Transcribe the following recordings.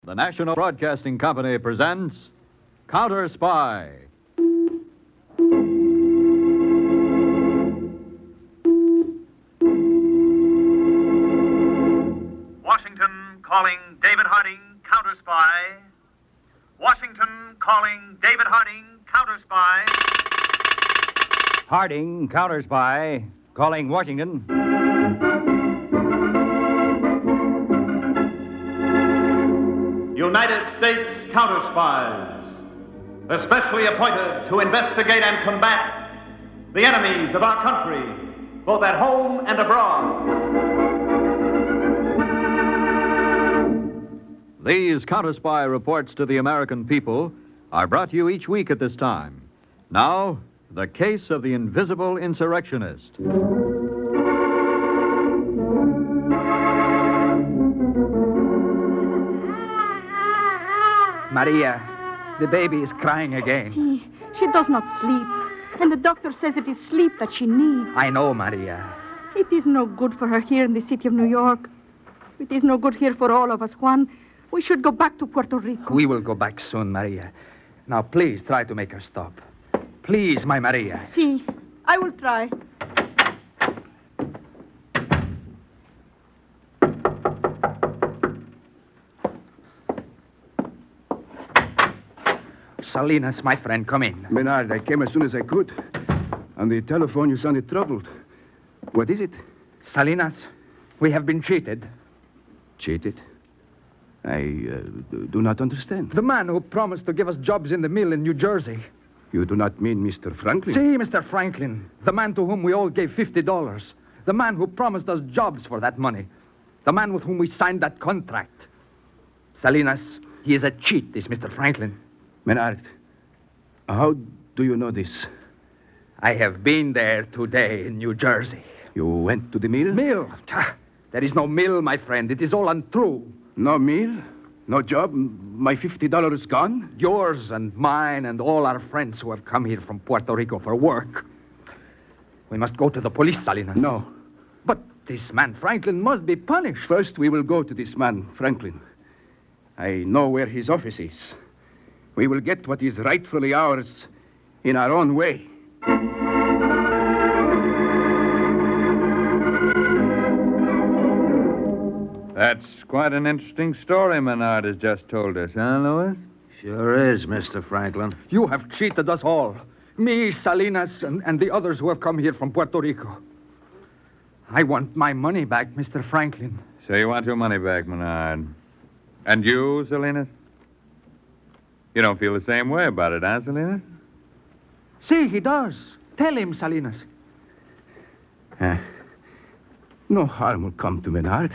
The National Broadcasting Company presents Counterspy. Washington calling David Harding Counterspy. Washington calling David Harding Counterspy. Harding Counterspy, calling Washington. United States Counterspies, especially appointed to investigate and combat the enemies of our country, both at home and abroad. These Counterspy reports to the American people are brought to you each week at this time. Now, the case of the invisible insurrectionist. Maria, the baby is crying again. See, she does not sleep. And the doctor says it is sleep that she needs. I know, Maria. It is no good for her here in the city of New York. It is no good here for all of us, Juan. We should go back to Puerto Rico. We will go back soon, Maria. Now, please try to make her stop. Please, my Maria. See, I will try. Salinas, my friend, come in. Menard, I came as soon as I could. On the telephone, you sounded troubled. What is it? Salinas, we have been cheated. Cheated? I do not understand. The man who promised to give us jobs in the mill in New Jersey. You do not mean Mr. Franklin? See, Mr. Franklin, the man to whom we all gave $50. The man who promised us jobs for that money. The man with whom we signed that contract. Salinas, he is a cheat, this Mr. Franklin. Menard, how do you know this? I have been there today in New Jersey. You went to the mill? Mill? There is no mill, my friend. It is all untrue. No mill? No job? My $50 gone? Yours and mine and all our friends who have come here from Puerto Rico for work. We must go to the police, Salinas. No. But this man, Franklin, must be punished. First, we will go to this man, Franklin. I know where his office is. We will get what is rightfully ours in our own way. That's quite an interesting story Menard has just told us, huh, Louis? Sure is, Mr. Franklin. You have cheated us all. Me, Salinas, and the others who have come here from Puerto Rico. I want my money back, Mr. Franklin. So you want your money back, Menard. And you, Salinas? You don't feel the same way about it, huh, Salinas? See, he does. Tell him, Salinas. No harm will come to Menard.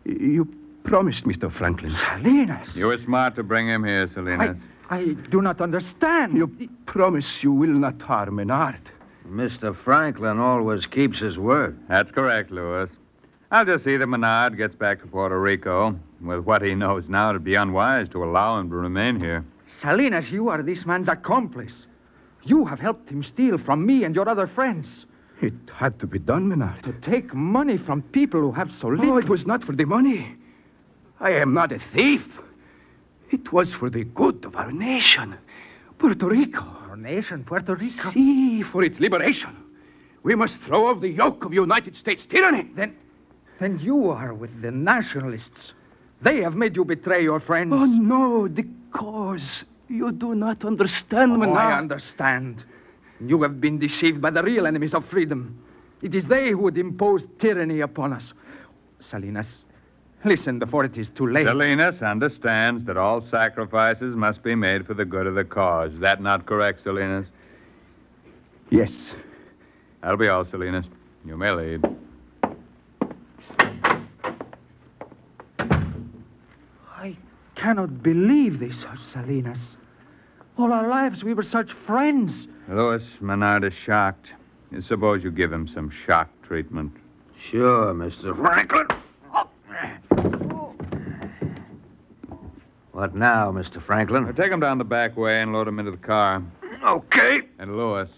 You promised, Mr. Franklin. Salinas? You were smart to bring him here, Salinas. I do not understand. You promise you will not harm Menard. Mr. Franklin always keeps his word. That's correct, Louis. I'll just see that Menard gets back to Puerto Rico. With what he knows now, it'd be unwise to allow him to remain here. Salinas, you are this man's accomplice. You have helped him steal from me and your other friends. It had to be done, Menard. To take money from people who have so little. Oh, it was not for the money. I am not a thief. It was for the good of our nation, Puerto Rico. Our nation, Puerto Rico? See, for its liberation. We must throw off the yoke of United States tyranny. Then you are with the nationalists. They have made you betray your friends. Oh, no, the cause. You do not understand, Menard. I understand. You have been deceived by the real enemies of freedom. It is they who would impose tyranny upon us. Salinas, listen before it is too late. Salinas understands that all sacrifices must be made for the good of the cause. Is that not correct, Salinas? Yes. That'll be all, Salinas. You may leave. I cannot believe this, Salinas. All our lives we were such friends. Louis, Menard is shocked. Suppose you give him some shock treatment. Sure, Mr. Franklin. What now, Mr. Franklin? Now, take him down the back way and load him into the car. Okay. And Louis,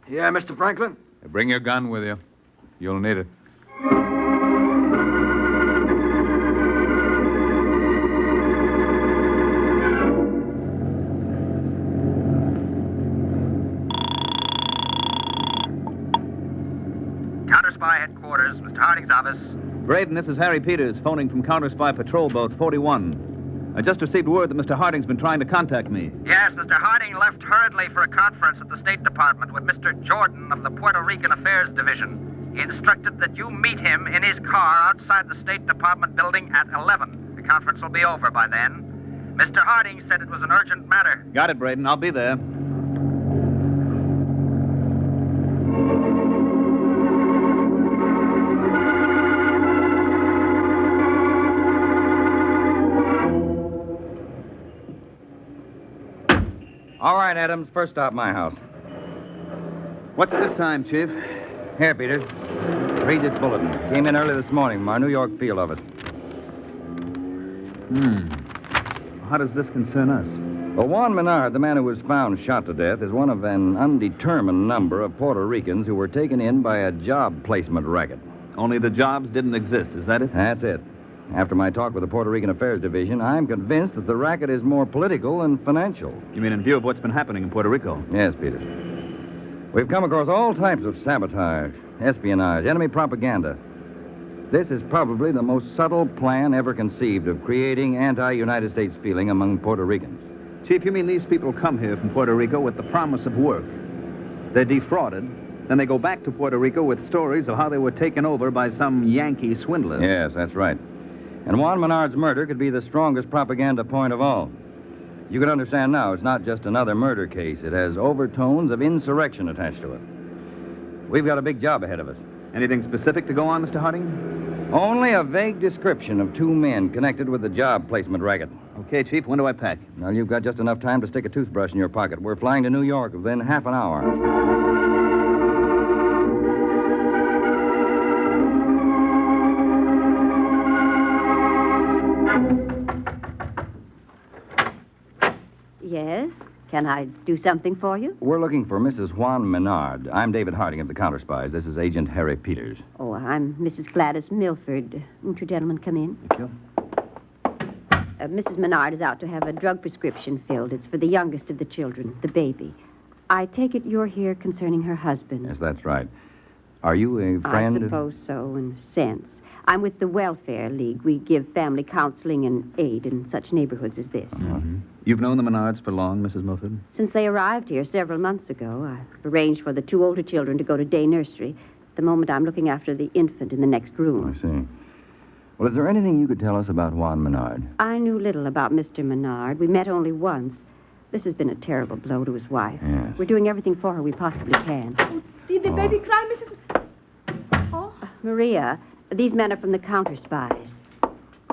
Yeah, Mr. Franklin? bring your gun with you. You'll need it. Braden, this is Harry Peters, phoning from Counterspy Patrol Boat 41. I just received word that Mr. Harding's been trying to contact me. Yes, Mr. Harding left hurriedly for a conference at the State Department with Mr. Jordan of the Puerto Rican Affairs Division. He instructed that you meet him in his car outside the State Department building at 11. The conference will be over by then. Mr. Harding said it was an urgent matter. Got it, Braden. I'll be there. All right, Adams. First stop, my house. What's it this time, Chief? Here, Peters. Read this bulletin. Came in early this morning from our New York field office. How does this concern us? Well, Juan Menard, the man who was found shot to death, is one of an undetermined number of Puerto Ricans who were taken in by a job placement racket. Only the jobs didn't exist, is that it? That's it. After my talk with the Puerto Rican Affairs Division, I'm convinced that the racket is more political than financial. You mean in view of what's been happening in Puerto Rico? Yes, Peters. We've come across all types of sabotage, espionage, enemy propaganda. This is probably the most subtle plan ever conceived of creating anti-United States feeling among Puerto Ricans. Chief, you mean these people come here from Puerto Rico with the promise of work? They're defrauded, then they go back to Puerto Rico with stories of how they were taken over by some Yankee swindler. Yes, that's right. And Juan Menard's murder could be the strongest propaganda point of all. You can understand now, it's not just another murder case. It has overtones of insurrection attached to it. We've got a big job ahead of us. Anything specific to go on, Mr. Harding? Only a vague description of two men connected with the job placement racket. Okay, Chief, when do I pack? Now, you've got just enough time to stick a toothbrush in your pocket. We're flying to New York within half an hour. Yes? Can I do something for you? We're looking for Mrs. Juan Menard. I'm David Harding of the Counterspies. This is Agent Harry Peters. Oh, I'm Mrs. Gladys Milford. Won't you gentlemen come in? Thank you. Mrs. Menard is out to have a drug prescription filled. It's for the youngest of the children, the baby. I take it you're here concerning her husband. Yes, that's right. Are you a friend? I suppose so, in a sense. I'm with the Welfare League. We give family counseling and aid in such neighborhoods as this. Mm-hmm. You've known the Menards for long, Mrs. Milford? Since they arrived here several months ago, I've arranged for the two older children to go to day nursery. At the moment, I'm looking after the infant in the next room. I see. Well, is there anything you could tell us about Juan Menard? I knew little about Mr. Menard. We met only once. This has been a terrible blow to his wife. Yes. We're doing everything for her we possibly can. Did the baby cry, Mrs. Oh, Maria, these men are from the Counterspies.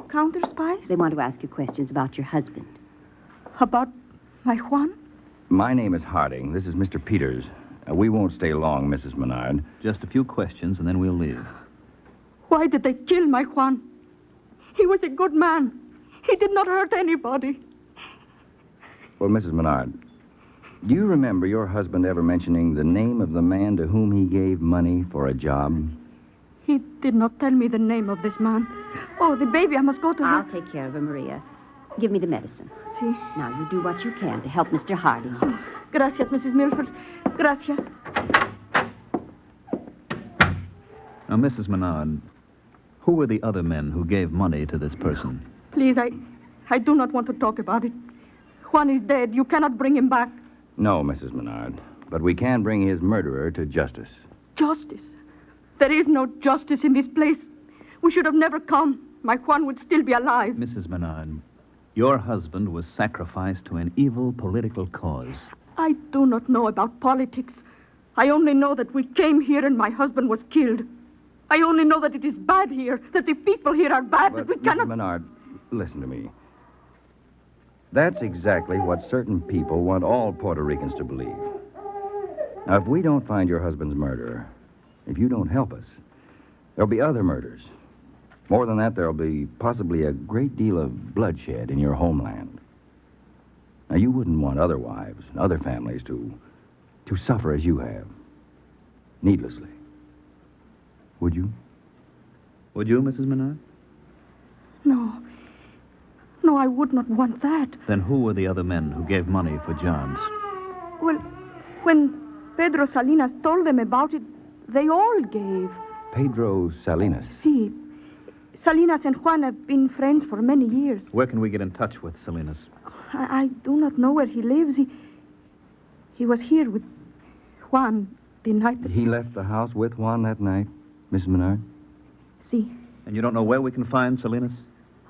Counterspies? They want to ask you questions about your husband. About my Juan? My name is Harding. This is Mr. Peters. We won't stay long, Mrs. Menard. Just a few questions, and then we'll leave. Why did they kill my Juan? He was a good man. He did not hurt anybody. Well, Mrs. Menard, do you remember your husband ever mentioning the name of the man to whom he gave money for a job? He did not tell me the name of this man. Oh, the baby, I must go to her. I'll take care of her, Maria. Give me the medicine. See. Now, you do what you can to help Mr. Harding. Oh, gracias, Mrs. Milford. Gracias. Now, Mrs. Menard, who were the other men who gave money to this person? Please, I do not want to talk about it. Juan is dead. You cannot bring him back. No, Mrs. Menard. But we can bring his murderer to justice. Justice? There is no justice in this place. We should have never come. My Juan would still be alive. Mrs. Menard, your husband was sacrificed to an evil political cause. I do not know about politics. I only know that we came here and my husband was killed. I only know that it is bad here, that the people here are bad, But, that we cannot... Mrs. Menard, listen to me. That's exactly what certain people want all Puerto Ricans to believe. Now, if we don't find your husband's murderer, if you don't help us, there'll be other murders. More than that, there'll be possibly a great deal of bloodshed in your homeland. Now, you wouldn't want other wives and other families to suffer as you have, needlessly. Would you? Would you, Mrs. Menard? No. No, I would not want that. Then who were the other men who gave money for jobs? Well, when Pedro Salinas told them about it, they all gave. Pedro Salinas. See, Salinas and Juan have been friends for many years. Where can we get in touch with Salinas? I do not know where he lives. He was here with Juan the night that... He left the house with Juan that night, Mrs. Menard? See. And you don't know where we can find Salinas?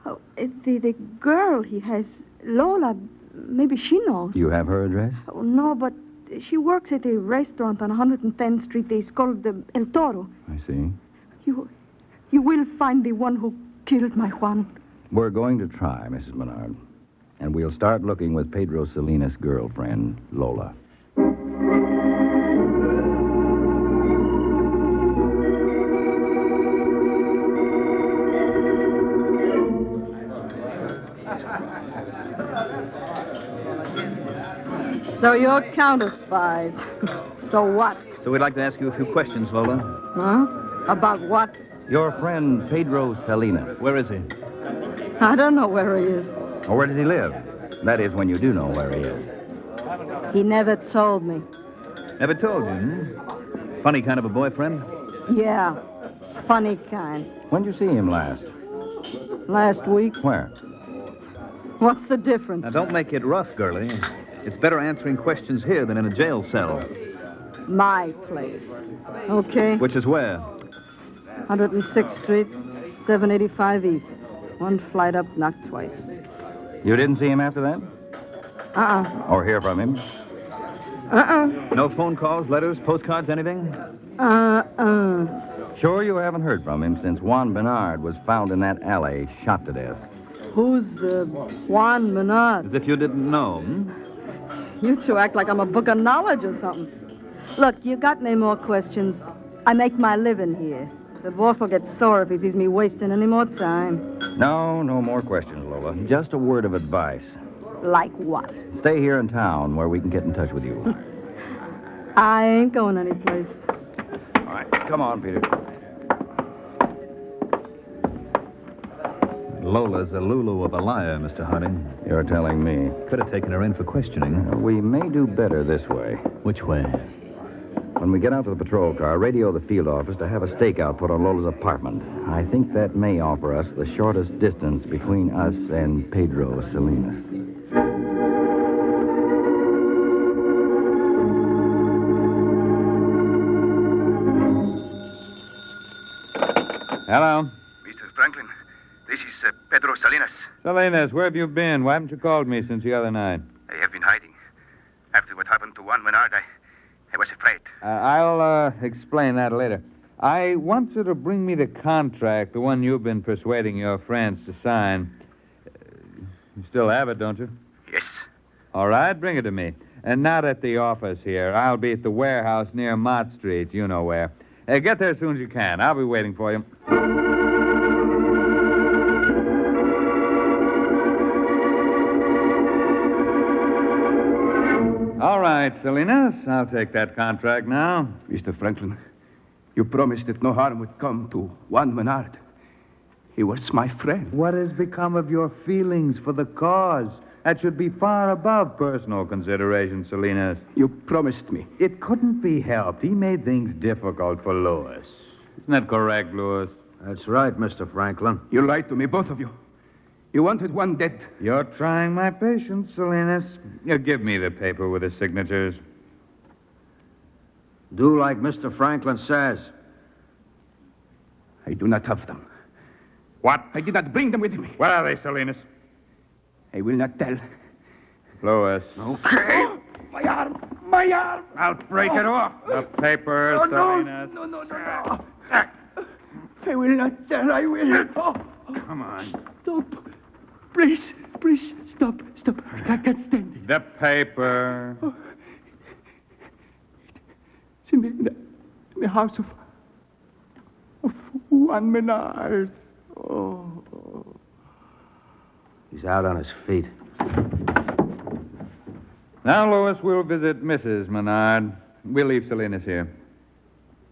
Oh, the girl he has, Lola, maybe she knows. You have her address? Oh, no, but she works at a restaurant on 110th Street. It's called the El Toro. I see. You will find the one who killed my Juan. We're going to try, Mrs. Menard. And we'll start looking with Pedro Salinas' girlfriend, Lola. So you're counterspies. So what? So we'd like to ask you a few questions, Lola. Huh? About what? Your friend, Pedro Salinas. Where is he? I don't know where he is. Or where does he live? That is, when you do know where he is. He never told me. Never told you, hmm? Funny kind of a boyfriend? Yeah, funny kind. When did you see him last? Last week. Where? What's the difference? Now, don't make it rough, girlie. It's better answering questions here than in a jail cell. My place. Okay. Which is where? 106th Street, 785 East. One flight up, knocked twice. You didn't see him after that? Or hear from him? No phone calls, letters, postcards, anything? Sure you haven't heard from him since Juan Bernard was found in that alley, shot to death. Who's Juan Menard? As if you didn't know, hmm? You two act like I'm a book of knowledge or something. Look, you got any more questions? I make my living here. The boss will get sore if he sees me wasting any more time. No more questions, Lola. Just a word of advice. Like what? Stay here in town where we can get in touch with you. I ain't going anyplace. All right, come on, Peter. Lola's a Lulu of a liar, Mr. Harding. You're telling me. Could have taken her in for questioning. We may do better this way. Which way? When we get out to the patrol car, radio the field office to have a stakeout put on Lola's apartment. I think that may offer us the shortest distance between us and Pedro Salinas. Hello. Mr. Franklin, this is Pedro Salinas. Salinas, where have you been? Why haven't you called me since the other night? I have been hiding. After what happened to Juan Menard, I was afraid. I'll explain that later. I want you to bring me the contract, the one you've been persuading your friends to sign. You still have it, don't you? Yes. All right, bring it to me. And not at the office here. I'll be at the warehouse near Mott Street. You know where. Get there as soon as you can. I'll be waiting for you. All right, Salinas. I'll take that contract now. Mr. Franklin, you promised that no harm would come to Juan Menard. He was my friend. What has become of your feelings for the cause? That should be far above personal consideration, Salinas. You promised me. It couldn't be helped. He made things difficult for Lewis. Isn't that correct, Lewis? That's right, Mr. Franklin. You lied to me, both of you. You wanted one dead. You're trying my patience, Salinas. Give me the paper with the signatures. Do like Mr. Franklin says. I do not have them. What? I did not bring them with me. Where are they, Salinas? I will not tell. Lewis. Okay. My arm! My arm! I'll break it off. The paper, Salinas. No. I will not tell. I will. Come on. Stop. Please, stop. I can't stand it. The paper. It's in the house of Juan Menard. Oh. He's out on his feet. Now, Lewis, we'll visit Mrs. Menard. We'll leave Salinas here.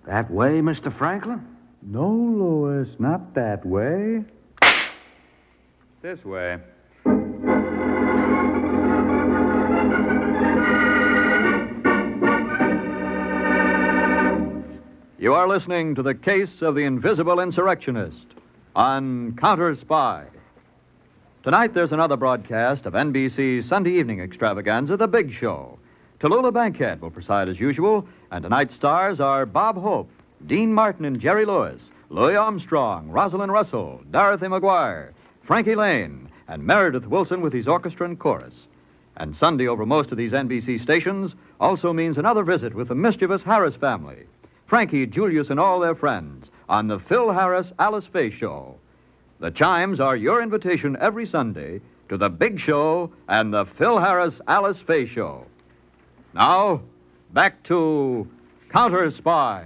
That way, Mr. Franklin? No, Lewis, not that way. This way. You are listening to the case of the invisible insurrectionist. on Counterspy. Tonight, there's another broadcast of NBC's Sunday evening extravaganza, The Big Show. Tallulah Bankhead will preside as usual, and tonight's stars are Bob Hope, Dean Martin and Jerry Lewis, Louis Armstrong, Rosalind Russell, Dorothy McGuire, Frankie Lane, and Meredith Wilson with his orchestra and chorus. And Sunday over most of these NBC stations also means another visit with the mischievous Harris family, Frankie, Julius, and all their friends, on the Phil Harris Alice Faye Show. The chimes are your invitation every Sunday to The Big Show and the Phil Harris Alice Faye Show. Now, back to Counterspy.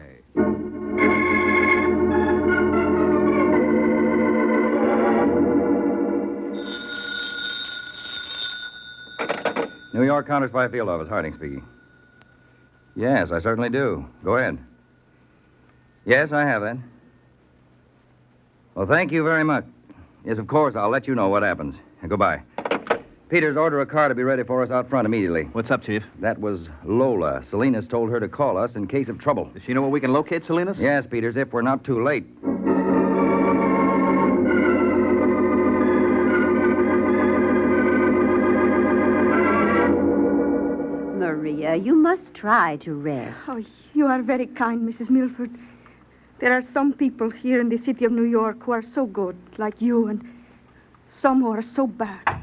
New York Counterspy Field Office, Harding speaking. Yes, I certainly do. Go ahead. Yes, I have that. Well, thank you very much. Yes, of course, I'll let you know what happens. Goodbye. Peters, order a car to be ready for us out front immediately. What's up, Chief? That was Lola. Salinas told her to call us in case of trouble. Does she know where we can locate Salinas? Yes, Peters, if we're not too late. Maria, you must try to rest. Oh, you are very kind, Mrs. Milford. There are some people here in the city of New York who are so good, like you, and some who are so bad.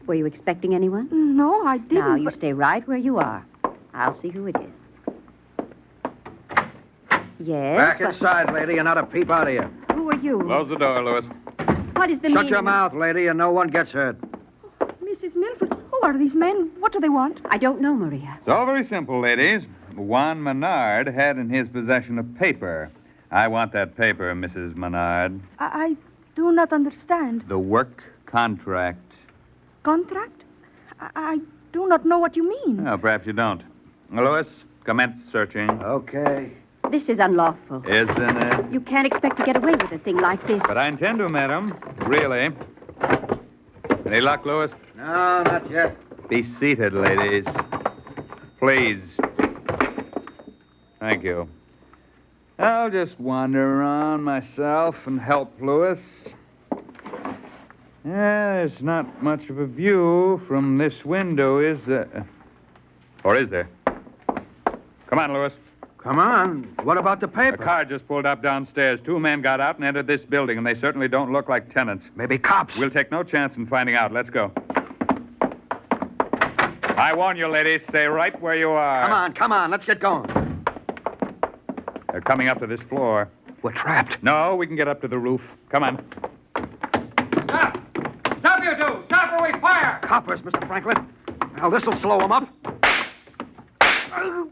Were you expecting anyone? No, I didn't. Now, you stay right where you are. I'll see who it is. Yes? Back inside, lady, and not a peep out of you. Who are you? Close the door, Louis. What is the Shut meaning? your mouth, lady, and no one gets hurt. Mrs. Milford, who are these men? What do they want? I don't know, Maria. It's all very simple, ladies. Juan Menard had in his possession a paper. I want that paper, Mrs. Menard. I do not understand. The work contract. Contract? I do not know what you mean. Oh, perhaps you don't. Louis, commence searching. Okay. This is unlawful. Isn't it? You can't expect to get away with a thing like this. But I intend to, madam. Really. Any luck, Louis? No, not yet. Be seated, ladies. Please. Thank you. I'll just wander around myself and help Louis. Yeah, there's not much of a view from this window, is there? Or is there? Come on, Louis. Come on. What about the A paper? car just pulled up downstairs. 2 men got out and entered this building, and they certainly don't look like tenants. Maybe cops. We'll take no chance in finding out. Let's go. I warn you, ladies, stay right where you are. Come on. Let's get going. They're coming up to this floor. We're trapped. No, we can get up to the roof. Come on. Stop! Stop, you two! Stop or we fire! Coppers, Mr. Franklin. Now, this'll slow them up.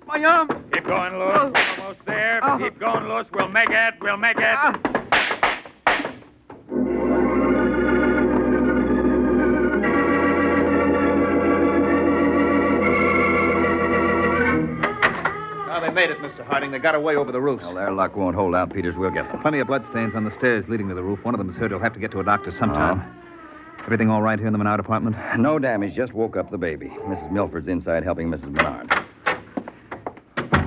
My arm. Keep going, Louis. We're almost there. Keep going, Louis. We'll make it. We'll make it. Now, they made it, Mr. Harding. They got away over the roofs. Well, their luck won't hold out, Peters. We'll get them. Plenty of bloodstains on the stairs leading to the roof. One of them's hurt. He'll have to get to a doctor sometime. Everything all right here in the Menard apartment? No damage. Just woke up the baby. Mrs. Milford's inside helping Mrs. Menard.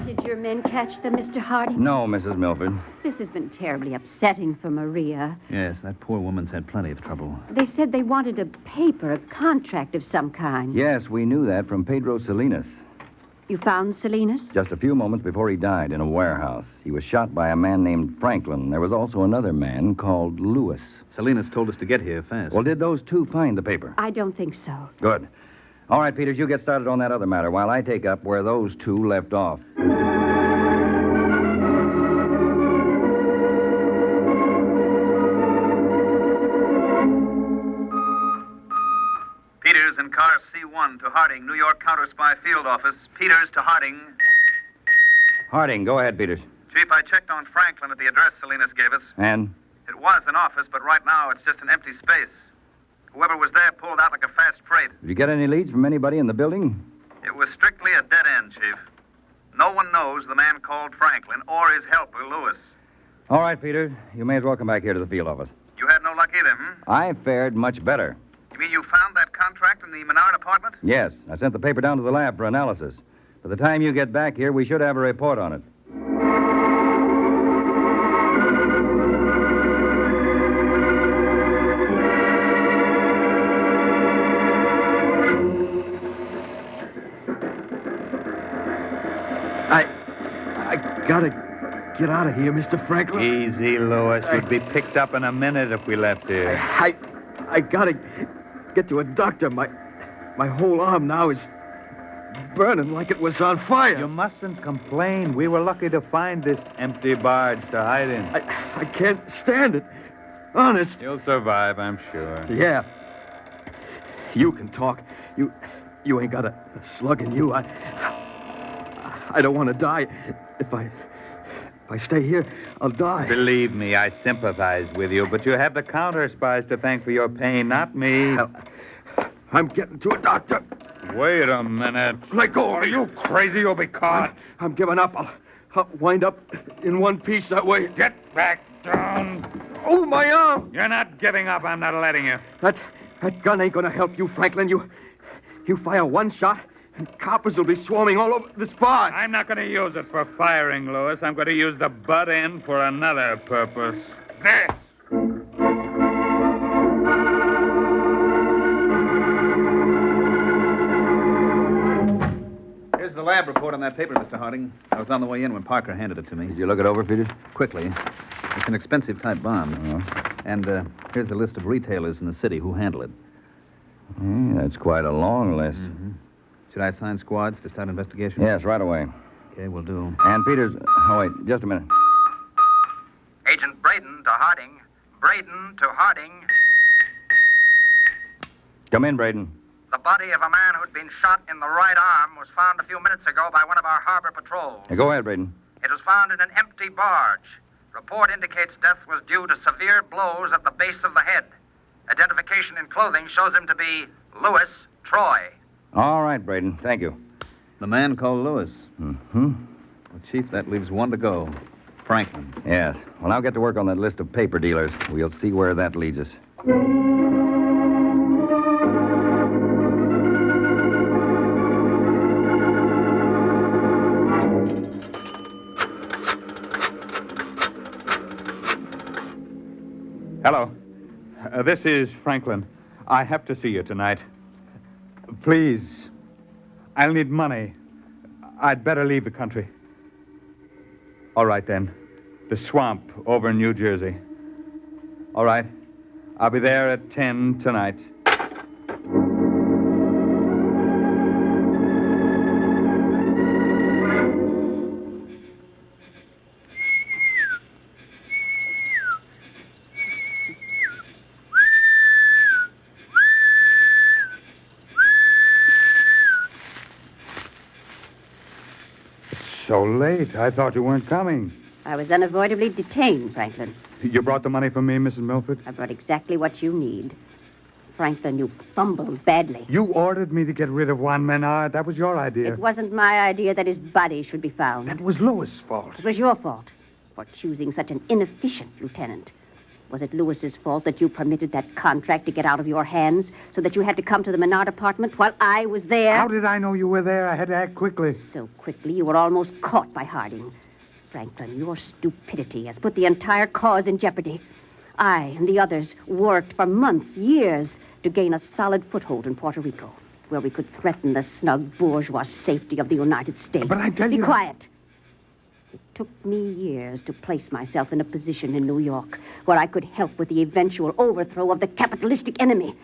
Did your men catch them, Mr. Harding? No, Mrs. Milford. This has been terribly upsetting for Maria. Yes, that poor woman's had plenty of trouble. They said they wanted a paper, a contract of some kind. Yes, we knew that from Pedro Salinas. You found Salinas? Just a few moments before he died in a warehouse. He was shot by a man named Franklin. There was also another man called Lewis. Salinas told us to get here fast. Well, did those two find the paper? I don't think so. Good. All right, Peters, you get started on that other matter while I take up where those two left off. Peters in car C1 to Harding, New York Counterspy Field Office. Peters to Harding. Harding, go ahead, Peters. Chief, I checked on Franklin at the address Salinas gave us. And? It was an office, but right now it's just an empty space. Whoever was there pulled out like a fast freight. Did you get any leads from anybody in the building? It was strictly a dead end, Chief. No one knows the man called Franklin or his helper, Lewis. All right, Peter. You may as well come back here to the field office. You had no luck either, I fared much better. You mean you found that contract in the Menard apartment? Yes, I sent the paper down to the lab for analysis. By the time you get back here, we should have a report on it. I gotta get out of here, Mr. Franklin. Easy, Lewis. You'd be picked up in a minute if we left here. I gotta get to a doctor. My whole arm now is burning like it was on fire. You mustn't complain. We were lucky to find this empty barge to hide in. I can't stand it. Honest. You'll survive, I'm sure. Yeah. You can talk. You ain't got a slug in you. I don't want to die. If I stay here, I'll die. Believe me, I sympathize with you, but you have the counterspies to thank for your pain, not me. I'm getting to a doctor. Wait a minute. Let go. Are you crazy? You'll be caught. I'm giving up. I'll wind up in one piece that way. Get back down. Oh, my arm. You're not giving up. I'm not letting you. That gun ain't gonna help you, Franklin. You fire one shot, and coppers will be swarming all over this barge. I'm not going to use it for firing, Lewis. I'm going to use the butt end for another purpose. This. Here's the lab report on that paper, Mr. Harding. I was on the way in when Parker handed it to me. Did you look it over, Peters? Quickly. It's an expensive type bond. And here's a list of retailers in the city who handle it. That's quite a long list. Mm-hmm. Should I assign squads to start investigation? Yes, right away. Okay, we'll do. And Peters... Oh, wait, just a minute. Agent Braden to Harding. Braden to Harding. Come in, Braden. The body of a man who'd been shot in the right arm was found a few minutes ago by one of our harbor patrols. Go ahead, Braden. It was found in an empty barge. Report indicates death was due to severe blows at the base of the head. Identification in clothing shows him to be Lewis Troy. All right, Braden. Thank you. The man called Lewis. Mm-hmm. Well, Chief, that leaves one to go. Franklin. Yes. Well, I'll get to work on that list of paper dealers. We'll see where that leads us. Hello. This is Franklin. I have to see you tonight. Please. I'll need money. I'd better leave the country. All right, then. The swamp over in New Jersey. All right. I'll be there at 10 tonight. So late. I thought you weren't coming. I was unavoidably detained, Franklin. You brought the money for me, Mrs. Milford? I brought exactly what you need. Franklin, you fumbled badly. You ordered me to get rid of Juan Menard. That was your idea. It wasn't my idea that his body should be found. That was Lewis' fault. It was your fault for choosing such an inefficient lieutenant. Was it Lewis's fault that you permitted that contract to get out of your hands so that you had to come to the Menard apartment while I was there? How did I know you were there? I had to act quickly. So quickly you were almost caught by Harding. Franklin, your stupidity has put the entire cause in jeopardy. I and the others worked for months, years, to gain a solid foothold in Puerto Rico, where we could threaten the snug bourgeois safety of the United States. But I tell you... Be quiet. It took me years to place myself in a position in New York where I could help with the eventual overthrow of the capitalistic enemy.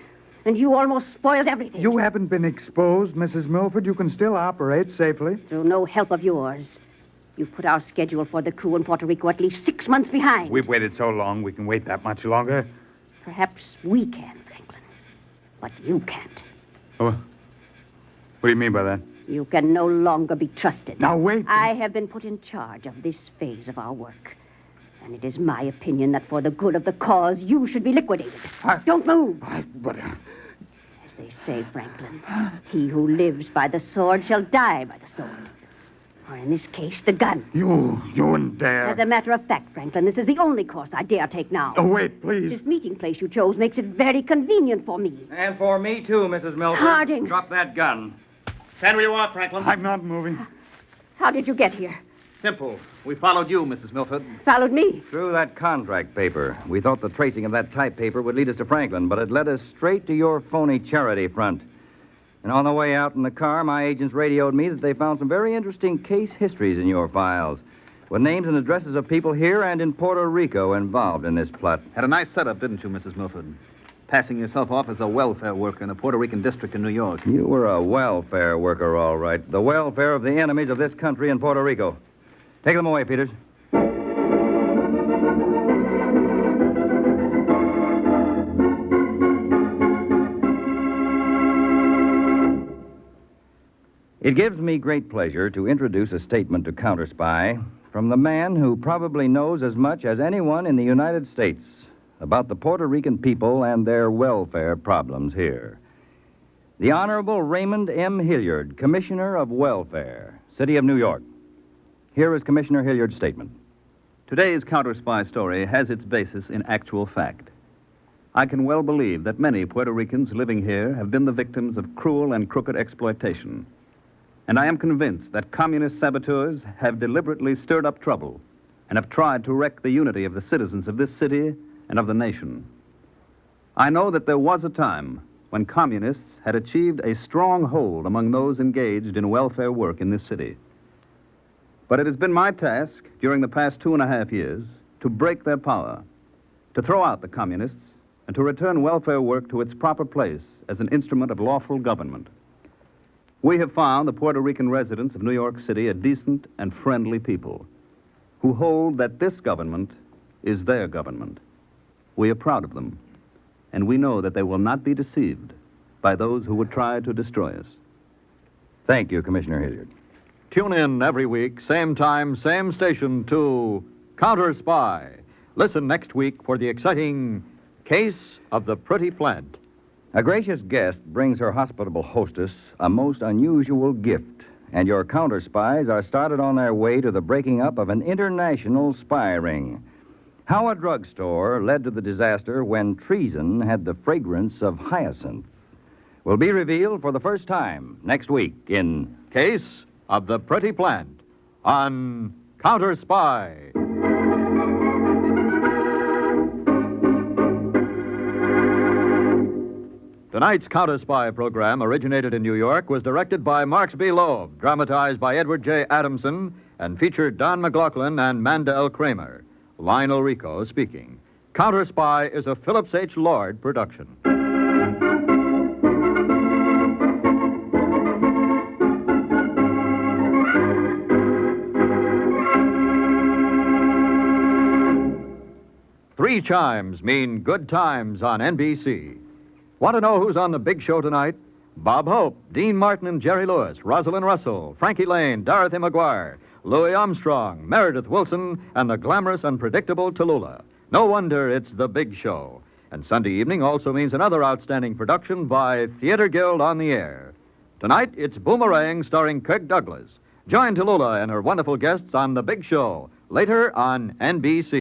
And you almost spoiled everything. You haven't been exposed, Mrs. Milford. You can still operate safely. Through no help of yours. You've put our schedule for the coup in Puerto Rico at least 6 months behind. We've waited so long, we can wait that much longer. Perhaps we can, Franklin. But you can't. Oh, what do you mean by that? You can no longer be trusted. Now, wait. I have been put in charge of this phase of our work. And it is my opinion that for the good of the cause, you should be liquidated. Don't move. But... As they say, Franklin, he who lives by the sword shall die by the sword. Or in this case, the gun. You wouldn't dare. As a matter of fact, Franklin, this is the only course I dare take now. Oh, wait, please. This meeting place you chose makes it very convenient for me. And for me, too, Mrs. Milford. Harding. Drop that gun. Stand where you are, Franklin. I'm not moving. How did you get here? Simple. We followed you, Mrs. Milford. Followed me. Through that contract paper. We thought the tracing of that type paper would lead us to Franklin, but it led us straight to your phony charity front. And on the way out in the car, my agents radioed me that they found some very interesting case histories in your files, with names and addresses of people here and in Puerto Rico involved in this plot. Had a nice setup, didn't you, Mrs. Milford? Passing yourself off as a welfare worker in the Puerto Rican district in New York. You were a welfare worker, all right. The welfare of the enemies of this country in Puerto Rico. Take them away, Peters. It gives me great pleasure to introduce a statement to Counterspy from the man who probably knows as much as anyone in the United States about the Puerto Rican people and their welfare problems here. The Honorable Raymond M. Hilliard, Commissioner of Welfare, City of New York. Here is Commissioner Hilliard's statement. Today's Counterspy story has its basis in actual fact. I can well believe that many Puerto Ricans living here have been the victims of cruel and crooked exploitation. And I am convinced that communist saboteurs have deliberately stirred up trouble and have tried to wreck the unity of the citizens of this city and of the nation. I know that there was a time when communists had achieved a strong hold among those engaged in welfare work in this city. But it has been my task during the past 2.5 years to break their power, to throw out the communists, and to return welfare work to its proper place as an instrument of lawful government. We have found the Puerto Rican residents of New York City a decent and friendly people who hold that this government is their government. We are proud of them, and we know that they will not be deceived by those who would try to destroy us. Thank you, Commissioner Hilliard. Tune in every week, same time, same station, to Counterspy. Listen next week for the exciting Case of the Pretty Plant. A gracious guest brings her hospitable hostess a most unusual gift, and your counterspies are started on their way to the breaking up of an international spy ring. How a drugstore led to the disaster when treason had the fragrance of hyacinth will be revealed for the first time next week in Case of the Pretty Plant on Counterspy. Tonight's Counterspy program, originated in New York, was directed by Marks B. Loeb, dramatized by Edward J. Adamson, and featured Don McLaughlin and Manda L. Kramer. Lionel Rico speaking. Counterspy is a Phillips H. Lord production. Three chimes mean good times on NBC. Want to know who's on the big show tonight? Bob Hope, Dean Martin and Jerry Lewis, Rosalind Russell, Frankie Lane, Dorothy McGuire, Louis Armstrong, Meredith Wilson, and the glamorous and predictable Tallulah. No wonder it's the big show. And Sunday evening also means another outstanding production by Theater Guild on the Air. Tonight, it's Boomerang starring Kirk Douglas. Join Tallulah and her wonderful guests on the big show later on NBC.